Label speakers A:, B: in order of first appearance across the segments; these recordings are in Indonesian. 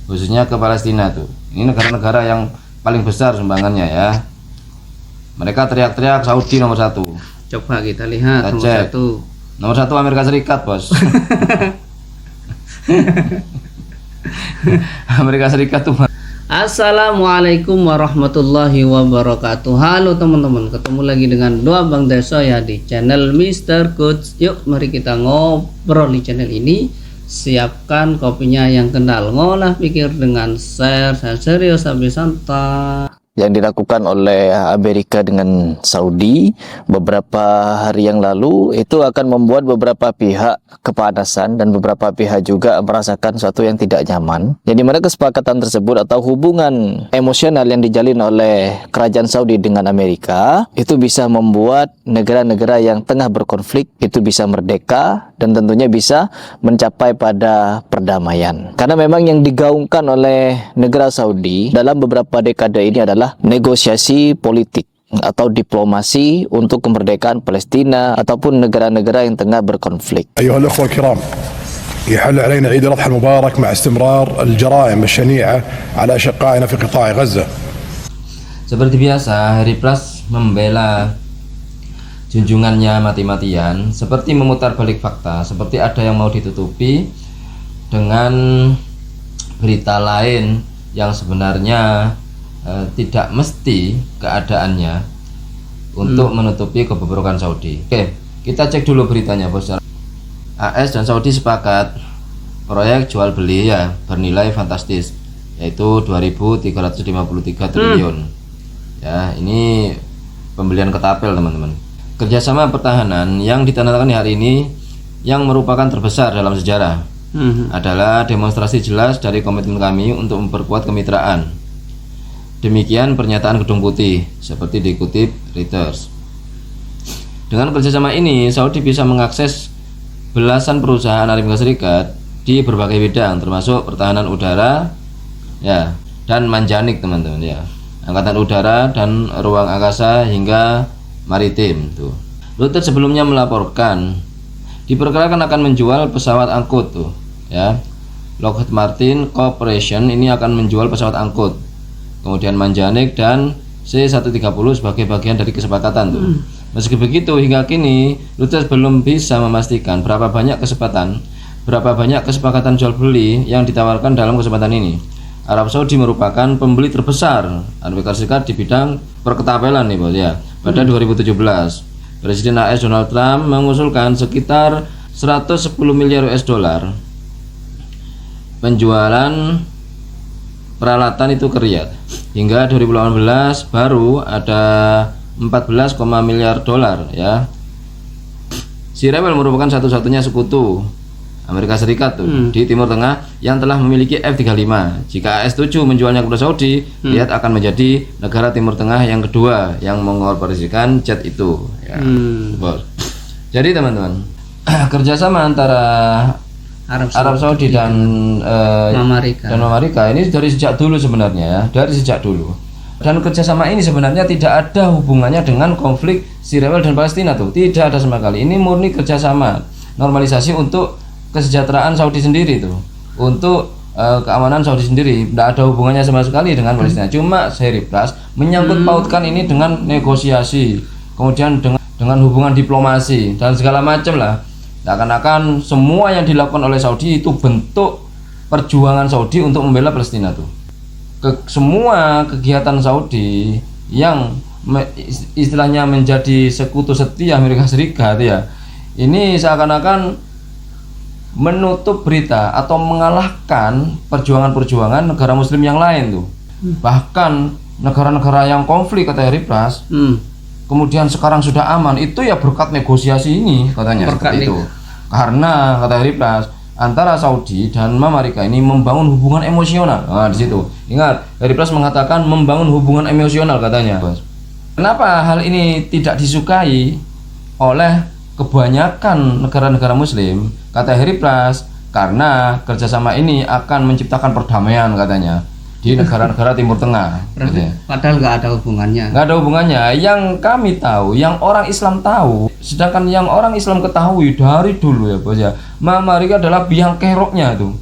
A: khususnya ke Palestina tuh. Ini negara-negara yang paling besar sumbangannya ya. Mereka teriak-teriak Saudi nomor 1.
B: Coba kita lihat nomor
A: Cek.
B: 1.
A: Nomor 1 Amerika Serikat, bos. Amerika Serikat tuh.
B: Assalamualaikum warahmatullahi wabarakatuh. Halo teman-teman, ketemu lagi dengan Doa Bang Deso ya di channel Mr. Coach. Yuk mari kita ngobrol di channel ini. Siapkan kopinya yang kental, ngolah pikir dengan share serius sampai santai.
C: Yang dilakukan oleh Amerika dengan Saudi beberapa hari yang lalu itu akan membuat beberapa pihak kepanasan dan beberapa pihak juga merasakan sesuatu yang tidak nyaman. Jadi mana kesepakatan tersebut atau hubungan emosional yang dijalin oleh kerajaan Saudi dengan Amerika itu bisa membuat negara-negara yang tengah berkonflik itu bisa merdeka dan tentunya bisa mencapai pada perdamaian. Karena memang yang digaungkan oleh negara Saudi dalam beberapa dekade ini adalah negosiasi politik atau diplomasi untuk kemerdekaan Palestina ataupun negara-negara yang tengah berkonflik.
D: أيها الأخوة الكرام، يحل علينا عيد الأضحى المبارك مع استمرار الجرائم الشنيعة على أشقائنا في قطاع غزة.
A: Seperti biasa, Hari Pras membela junjungannya mati-matian, seperti memutar balik fakta, seperti ada yang mau ditutupi dengan berita lain yang sebenarnya tidak mesti keadaannya untuk menutupi kebobrokan Saudi. Oke, kita cek dulu beritanya, bos. AS dan Saudi sepakat proyek jual beli ya bernilai fantastis, yaitu 2.353 triliun. Ya, ini pembelian ketapel, teman-teman. Kerjasama pertahanan yang ditandatangani hari ini yang merupakan terbesar dalam sejarah adalah demonstrasi jelas dari komitmen kami untuk memperkuat kemitraan. Demikian pernyataan Gedung Putih, seperti dikutip Reuters. Dengan kerjasama ini, Saudi bisa mengakses belasan perusahaan Amerika Serikat di berbagai bidang, termasuk pertahanan udara, ya, dan manjanik, teman-teman, ya, angkatan udara dan ruang angkasa hingga maritim. Tuh. Reuters sebelumnya melaporkan diperkirakan akan menjual pesawat angkut, tuh, ya. Lockheed Martin Corporation ini akan menjual pesawat angkut. Kemudian Manjanik dan C-130 sebagai bagian dari kesepakatan tuh. Meski begitu hingga kini Reuters belum bisa memastikan berapa banyak kesepakatan jual beli yang ditawarkan dalam kesempatan ini. Arab Saudi merupakan pembeli terbesar Amerika Serikat di bidang perketapelan nih, bos, ya. Pada 2017, Presiden AS Donald Trump mengusulkan sekitar 110 miliar US dollar penjualan peralatan itu ke Riyadh. Hingga 2018 baru ada 14, miliar dolar, ya. Si Rebel merupakan satu-satunya sekutu Amerika Serikat tuh di Timur Tengah yang telah memiliki F-35. Jika AS setuju menjualnya kepada Saudi, Riyadh akan menjadi negara Timur Tengah yang kedua yang mengoperasikan jet itu, ya. Bos. Jadi teman-teman, kerjasama antara Arab Saudi dan Amerika ini dari sejak dulu sebenarnya, ya, dari sejak dulu. Dan kerjasama ini sebenarnya tidak ada hubungannya dengan konflik Israel dan Palestina tuh, tidak ada sama sekali. Ini murni kerjasama normalisasi untuk kesejahteraan Saudi sendiri tuh, untuk keamanan Saudi sendiri, tidak ada hubungannya sama sekali dengan Palestina. Cuma Hari Pras menyangkut pautkan ini dengan negosiasi, kemudian dengan hubungan diplomasi dan segala macam lah. Seakan-akan semua yang dilakukan oleh Saudi itu bentuk perjuangan Saudi untuk membela Palestina tuh. Semua kegiatan Saudi yang istilahnya menjadi sekutu setia Amerika Serikat, ya, ini seakan-akan menutup berita atau mengalahkan perjuangan-perjuangan negara muslim yang lain tuh. Bahkan negara-negara yang konflik, kata Hari Pras, kemudian sekarang sudah aman, itu ya berkat negosiasi ini, katanya. Seperti itu. Karena kata Hari Pras, antara Saudi dan Amerika ini membangun hubungan emosional. Nah, di situ. Ingat, Hari Pras mengatakan membangun hubungan emosional, katanya. Kenapa hal ini tidak disukai oleh kebanyakan negara-negara muslim? Kata Hari Pras, karena kerjasama ini akan menciptakan perdamaian, katanya, di negara-negara Timur Tengah.
B: Padahal nggak ada hubungannya.
A: Nggak ada hubungannya. Yang kami tahu, yang orang Islam tahu, sedangkan yang orang Islam ketahui dari dulu, ya, bos, ya, Amerika adalah biang keroknya tuh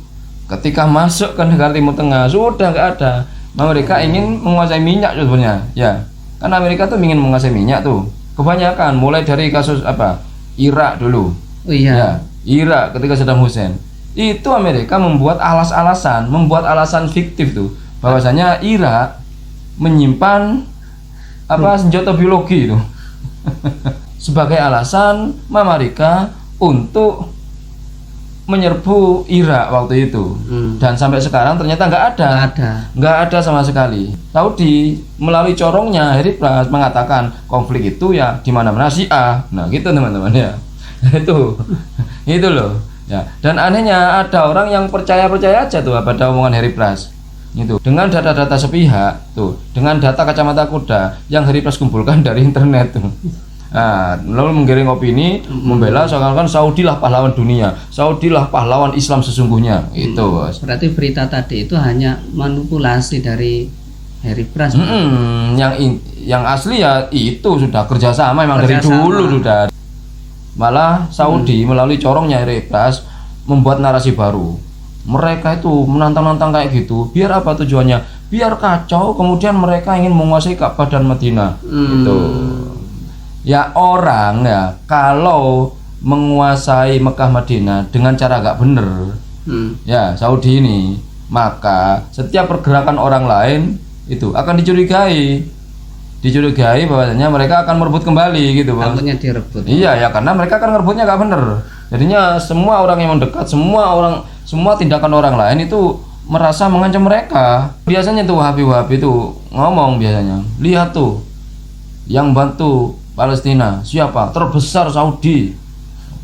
A: ketika masuk ke negara Timur Tengah sudah nggak ada. Mereka ingin menguasai minyak sebenarnya, ya. Kan Amerika tuh ingin menguasai minyak tuh. Kebanyakan mulai dari kasus apa? Irak dulu.
B: Oh iya.
A: Ya, Irak ketika Saddam Hussein. Itu Amerika membuat alasan fiktif tuh bahwasanya Irak menyimpan apa senjata biologi itu sebagai alasan Amerika untuk menyerbu Irak waktu itu. Dan sampai sekarang ternyata nggak ada sama sekali. Saudi melalui corongnya Harry Plas mengatakan konflik itu ya di mana-mana Syiah. Nah gitu teman-teman ya. itu loh ya. Dan anehnya ada orang yang percaya aja tuh pada omongan Harry Plas itu, dengan data-data sepihak tuh, dengan data kacamata kuda yang Harry Plas kumpulkan dari internet tuh. Nah, lalu menggiring opini membela seakan-akan Saudi lah pahlawan dunia, Saudi lah pahlawan Islam sesungguhnya. Itu bos.
B: Berarti berita tadi itu hanya manipulasi dari Harry Pras.
A: Yang asli ya itu sudah kerjasama emang dari dulu sudah. Malah Saudi melalui corongnya Harry Pras membuat narasi baru. Mereka itu menantang-nantang kayak gitu. Biar apa tujuannya? Biar kacau. Kemudian mereka ingin menguasai Ka'bah dan Madinah. Itu. Ya orang ya kalau menguasai Mekah Madinah dengan cara gak bener, ya Saudi ini, maka setiap pergerakan orang lain itu akan dicurigai bahwasanya mereka akan merebut kembali gitu bos.
B: Takutnya direbut.
A: Iya ya, karena mereka kan merebutnya gak bener. Jadinya semua orang yang mendekat, semua tindakan orang lain itu merasa mengancam mereka. Biasanya tuh Wahabi itu ngomong biasanya, lihat tuh yang bantu Palestina siapa? Terbesar Saudi.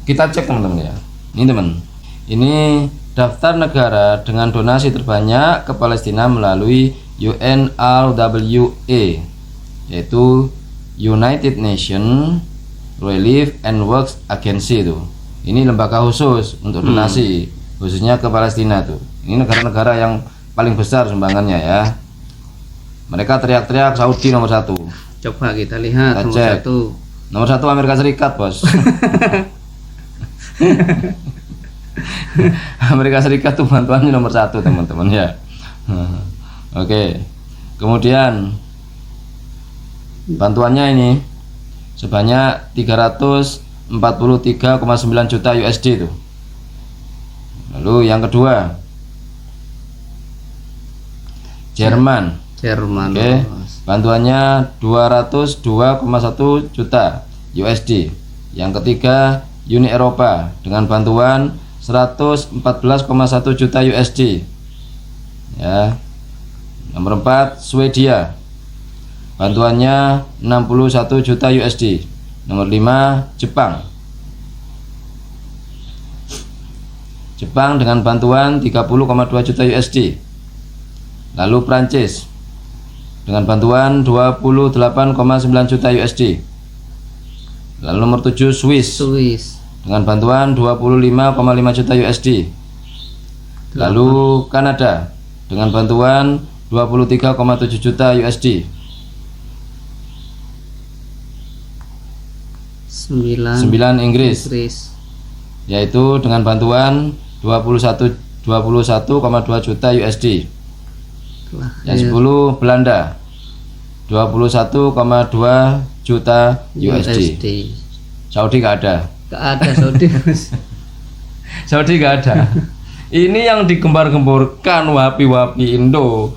A: Kita cek teman-teman ya. Ini teman. Ini daftar negara dengan donasi terbanyak ke Palestina melalui UNRWA, yaitu United Nations Relief and Works Agency itu. Ini lembaga khusus untuk donasi khususnya ke Palestina tuh. Ini negara-negara yang paling besar sumbangannya ya. Mereka teriak-teriak Saudi nomor 1.
B: Coba kita lihat
A: Nomor satu Amerika Serikat bos. Amerika Serikat tuh bantuannya nomor 1 teman-teman ya. Oke. Kemudian bantuannya ini sebanyak 343,9 juta USD itu. Lalu yang kedua Jerman. Oke. Bantuannya 202,1 juta USD. Yang ketiga Uni Eropa dengan bantuan 114,1 juta USD. Ya. Nomor 4 Swedia. Bantuannya 61 juta USD. Nomor 5 Jepang. Jepang dengan bantuan 30,2 juta USD. Lalu Prancis dengan bantuan 28,9 juta USD. Lalu nomor 7 Swiss dengan bantuan 25,5 juta USD. Lalu Kanada dengan bantuan 23,7 juta USD. 9 Inggris yaitu dengan bantuan 21,2 juta USD. Yang 10 Belanda 21,2 juta USD. Saudi gak ada.
B: Saudi.
A: Saudi gak ada. Ini yang digembar-gemborkan Wahabi Indo.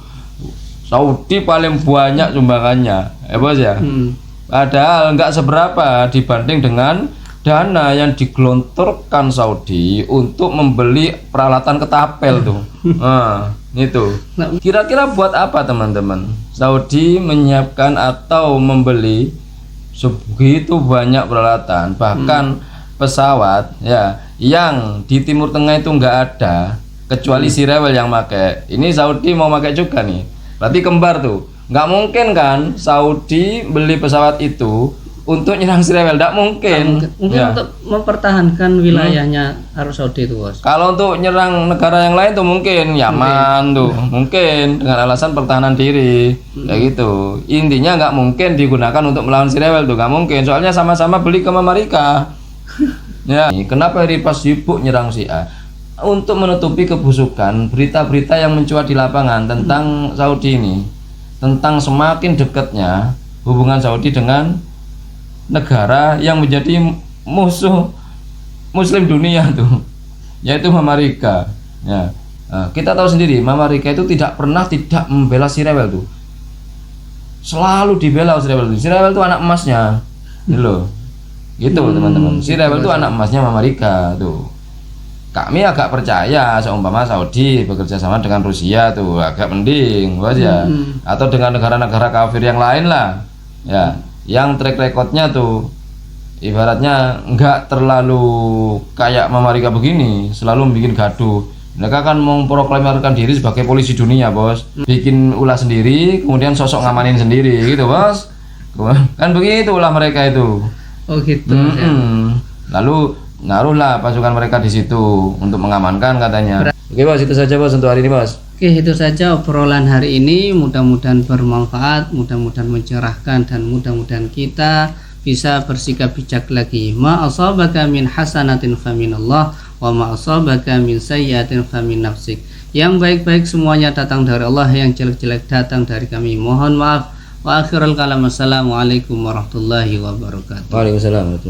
A: Saudi paling banyak sumbangannya, bos ya. Padahal nggak seberapa dibanding dengan dana yang digelontorkan Saudi untuk membeli peralatan ketapel tuh. Nah, itu. Kira-kira buat apa teman-teman? Saudi menyiapkan atau membeli sebegitu banyak peralatan, bahkan pesawat ya yang di Timur Tengah itu nggak ada kecuali si rewel yang pakai. Ini Saudi mau pakai juga nih. Berarti kembar tuh. Nggak mungkin kan Saudi beli pesawat itu untuk nyerang si rewel, tidak mungkin.
B: Mungkin
A: Ya.
B: untuk mempertahankan wilayahnya Arab Saudi itu bos.
A: Kalau untuk nyerang negara yang lain tuh mungkin Yaman tuh mungkin dengan alasan pertahanan diri kayak gitu. Intinya nggak mungkin digunakan untuk melawan si rewel tuh, nggak mungkin. Soalnya sama-sama beli ke Amerika. Ya, kenapa Harry Plas sibuk nyerang Syiah? untuk menutupi kebusukan berita-berita yang mencuat di lapangan tentang Saudi ini, tentang semakin dekatnya hubungan Saudi dengan negara yang menjadi musuh Muslim dunia tuh, yaitu Amerika. Ya, kita tahu sendiri, Amerika itu tidak pernah tidak membela si rebel tuh, selalu dibela si rebel tuh. Si rebel itu anak emasnya, gitu loh, gitu teman-teman. Si rebel itu anak emasnya Amerika tuh. Kami agak percaya seumpama Saudi bekerja sama dengan Rusia tuh agak mending, bos ya, atau dengan negara-negara kafir yang lain lah, ya, yang track recordnya tuh ibaratnya nggak terlalu kayak Amerika begini, selalu bikin gaduh. Mereka kan memproklamirkan diri sebagai polisi dunia, bos, bikin ulah sendiri, kemudian sosok ngamanin sendiri, gitu, bos. Kan begitulah mereka itu.
B: Oh gitu.
A: Lalu naruhlah pasukan mereka di situ untuk mengamankan katanya. Oke, bos, itu saja, bos, untuk hari ini, bos.
B: Oke, itu saja obrolan hari ini. Mudah-mudahan bermanfaat, mudah-mudahan mencerahkan, dan mudah-mudahan kita bisa bersikap bijak lagi. Ma asabaka min hasanatin faminallah wa ma asabaka min sayyiatin famin nafsik. Yang baik-baik semuanya datang dari Allah, yang jelek-jelek datang dari kami. Mohon maaf. Wa akhirul kalam. Assalamualaikum warahmatullahi wabarakatuh.
A: Waalaikumsalam.